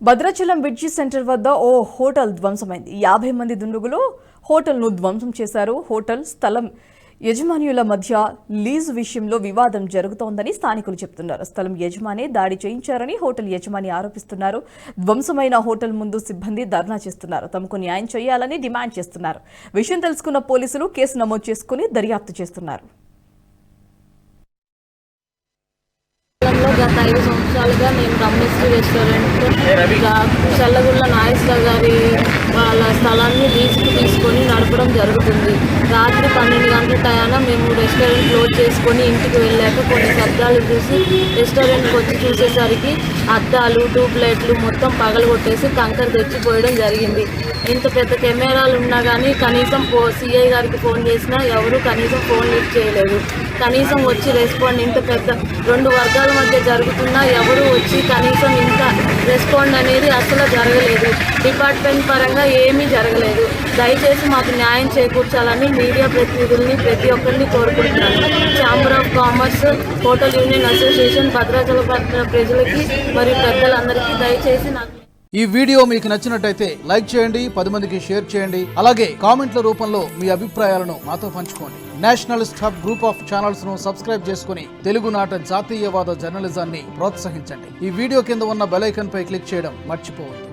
Bhadrachalam bridge centre వద్ద ఓ hotel ధ్వంసమైంది. 50 మంది దుండగులు హోటల్ను ధ్వంసం చేశారు. హోటల్ స్థలం యజమానుల మధ్య లీజు విషయంలో వివాదం జరుగుతోందని స్థానికులు చెబుతున్నారు. స్థలం యజమాని దాడి చేయించారని హోటల్ యజమాని ఆరోపిస్తున్నారు. ధ్వంసమైన హోటల్ ముందు సిబ్బంది ధర్నా చేస్తున్నారు. తమకు న్యాయం చేయాలని డిమాండ్ చేస్తున్నారు. విషయం తెలుసుకున్న పోలీసులు కేసు నమోదు చేసుకుని దర్యాప్తు చేస్తున్నారు. గత 5 సంవత్సరాలుగా నేను రమణశ్రీ రెస్టారెంట్ చల్లగుళ్ళ నాగేశ్వర గారి వాళ్ళ స్థలాన్ని లీజుకు తీసుకొని నడపడం జరుగుతుంది. రాత్రి 12 గంటల టయాన మేము రెస్టారెంట్ క్లోజ్ చేసుకొని ఇంటికి వెళ్ళాక కొన్ని శబ్దాలు చూసి రెస్టారెంట్కి వచ్చి చూసేసరికి అద్దాలు, ట్యూబ్లైట్లు మొత్తం పగలగొట్టేసి కంకర తెచ్చిపోయడం జరిగింది. ఇంత పెద్ద కెమెరాలు ఉన్నా కానీ కనీసం సిఐ గారికి ఫోన్ చేసినా ఎవరు కనీసం ఫోన్ లిఫ్ట్ చేయలేదు. కనీసం వచ్చి రెస్పాండ్ ఇంత పెద్ద 2 వర్గాల మధ్య జరుగుతున్నా ఎవరు వచ్చి కనీసం ఇంత రెస్పాండ్ అనేది అసలు జరగలేదు. డిపార్ట్మెంట్ పరంగా ఏమీ జరగలేదు. దయచేసి మాకు న్యాయం చేకూర్చాలని మీడియా ప్రతినిధుల్ని ప్రతి ఒక్కరిని కోరుకుంటున్నాను. Chamber of commerce, hotel union association, Bhadrachala ప్రజలకి మరియు పెద్దలందరికీ దయచేసి నాకు ఈ వీడియో మీకు నచ్చినట్టయితే లైక్ చేయండి, 10 మందికి షేర్ చేయండి. అలాగే కామెంట్ల రూపంలో మీ అభిప్రాయాలను మాతో పంచుకోండి. Nationalist hub group of channels ను సబ్స్క్రైబ్ చేసుకుని తెలుగునాట జాతీయవాద జర్నలిజాన్ని ప్రోత్సహించండి. ఈ వీడియో కింద ఉన్న బెల్ ఐకాన్ పై క్లిక్ చేయడం మర్చిపోవద్దు.